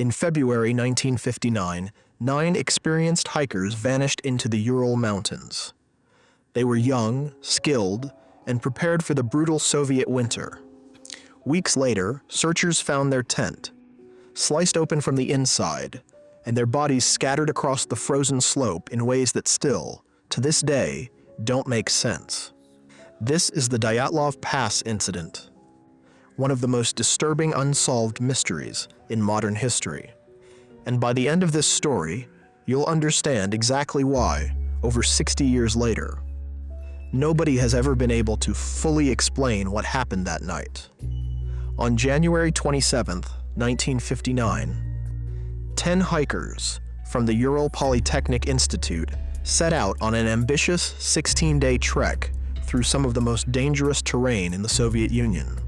In February 1959, 9 experienced hikers vanished into the Ural Mountains. They were young, skilled, and prepared for the brutal Soviet winter. Weeks later, searchers found their tent, sliced open from the inside, and their bodies scattered across the frozen slope in ways that still, to this day, don't make sense. This is the Dyatlov Pass incident, one of the most disturbing unsolved mysteries in modern history. And by the end of this story, you'll understand exactly why, over 60 years later, nobody has ever been able to fully explain what happened that night. On January 27, 1959, 10 hikers from the Ural Polytechnic Institute set out on an ambitious 16-day trek through some of the most dangerous terrain in the Soviet Union.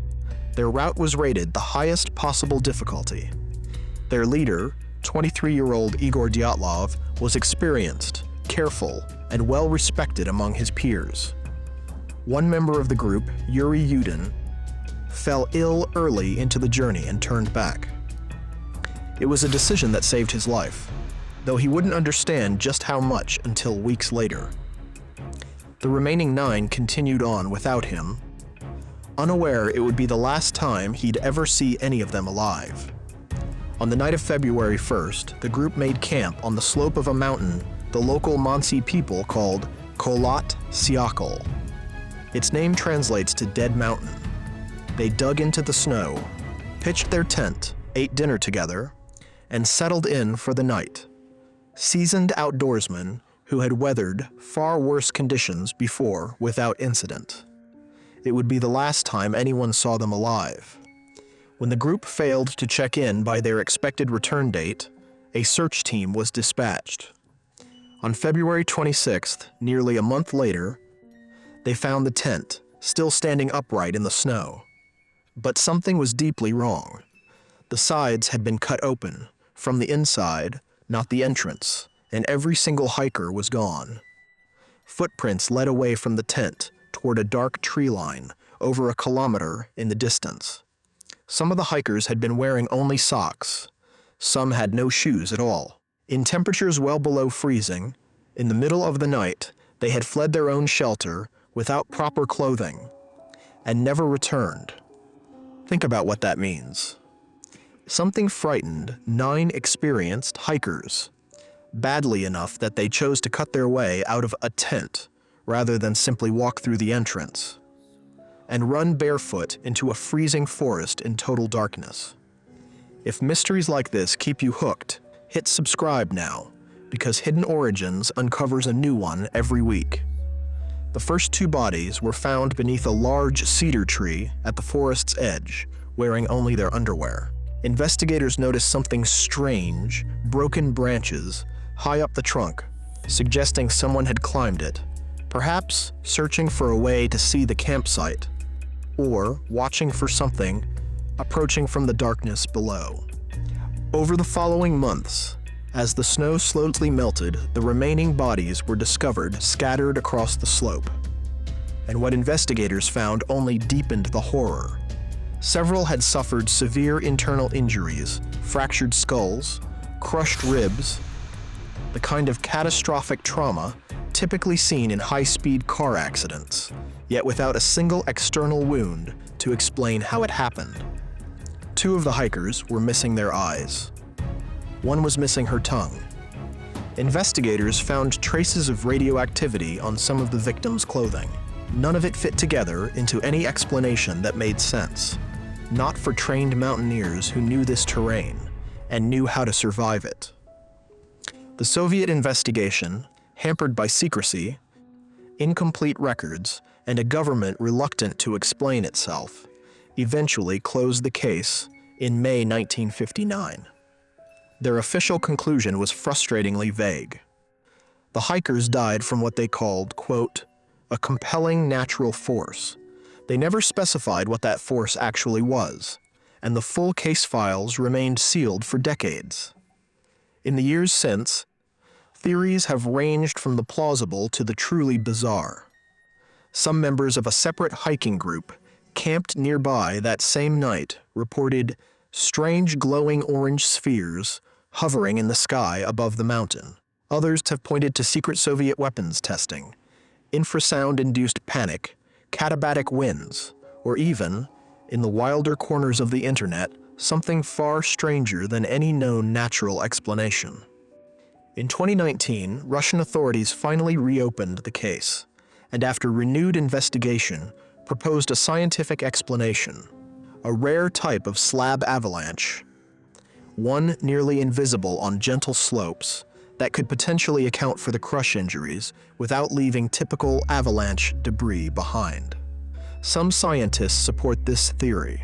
Their route was rated the highest possible difficulty. Their leader, 23-year-old Igor Dyatlov, was experienced, careful, and well-respected among his peers. One member of the group, Yuri fell ill early into the journey and turned back. It was a decision that saved his life, though he wouldn't understand just how much until weeks later. The remaining 9 continued on without him, unaware it would be the last time he'd ever see any of them alive. On the night of February 1st, the group made camp on the slope of a mountain the local Mansi people called Kholat Syakhl. Its name translates to Dead Mountain. They dug into the snow, pitched their tent, ate dinner together, and settled in for the night. Seasoned outdoorsmen who had weathered far worse conditions before without incident. It would be the last time anyone saw them alive. When the group failed to check in by their expected return date, a search team was dispatched. On February 26th, nearly a month later, they found the tent, still standing upright in the snow. But something was deeply wrong. The sides had been cut open, from the inside, not the entrance, and every single hiker was gone. Footprints led away from the tent toward a dark tree line over a kilometer in the distance. Some of the hikers had been wearing only socks. Some had no shoes at all. In temperatures well below freezing, in the middle of the night, they had fled their own shelter without proper clothing and never returned. Think about what that means. Something frightened 9 experienced hikers, badly enough that they chose to cut their way out of a tent rather than simply walk through the entrance, and run barefoot into a freezing forest in total darkness. If mysteries like this keep you hooked, hit subscribe now, because Hidden Origins uncovers a new one every week. The first 2 bodies were found beneath a large cedar tree at the forest's edge, wearing only their underwear. Investigators noticed something strange, broken branches, high up the trunk, suggesting someone had climbed it, perhaps searching for a way to see the campsite, or watching for something approaching from the darkness below. Over the following months, as the snow slowly melted, the remaining bodies were discovered scattered across the slope. And what investigators found only deepened the horror. Several had suffered severe internal injuries, fractured skulls, crushed ribs, the kind of catastrophic trauma typically seen in high-speed car accidents, yet without a single external wound to explain how it happened. 2 of the hikers were missing their eyes. One was missing her tongue. Investigators found traces of radioactivity on some of the victims' clothing. None of it fit together into any explanation that made sense, not for trained mountaineers who knew this terrain and knew how to survive it. The Soviet investigation, hampered by secrecy, incomplete records, and a government reluctant to explain itself, eventually closed the case in May 1959. Their official conclusion was frustratingly vague. The hikers died from what they called, quote, a compelling natural force. They never specified what that force actually was, and the full case files remained sealed for decades. In the years since, theories have ranged from the plausible to the truly bizarre. Some members of a separate hiking group camped nearby that same night reported strange glowing orange spheres hovering in the sky above the mountain. Others have pointed to secret Soviet weapons testing, infrasound-induced panic, katabatic winds, or even, in the wilder corners of the internet, something far stranger than any known natural explanation. In 2019, Russian authorities finally reopened the case, and after renewed investigation, proposed a scientific explanation: a rare type of slab avalanche, one nearly invisible on gentle slopes, that could potentially account for the crush injuries without leaving typical avalanche debris behind. Some scientists support this theory.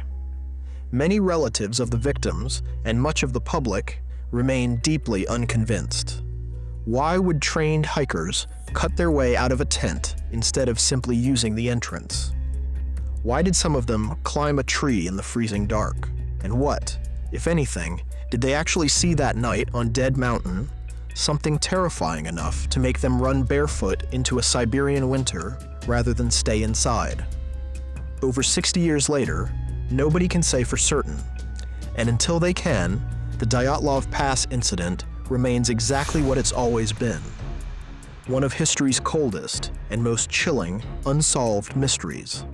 Many relatives of the victims and much of the public remain deeply unconvinced. Why would trained hikers cut their way out of a tent instead of simply using the entrance? Why did some of them climb a tree in the freezing dark? And what, if anything, did they actually see that night on Dead Mountain? Something terrifying enough to make them run barefoot into a Siberian winter rather than stay inside. Over 60 years later, nobody can say for certain. And until they can, the Dyatlov Pass incident remains exactly what it's always been: one of history's coldest and most chilling unsolved mysteries.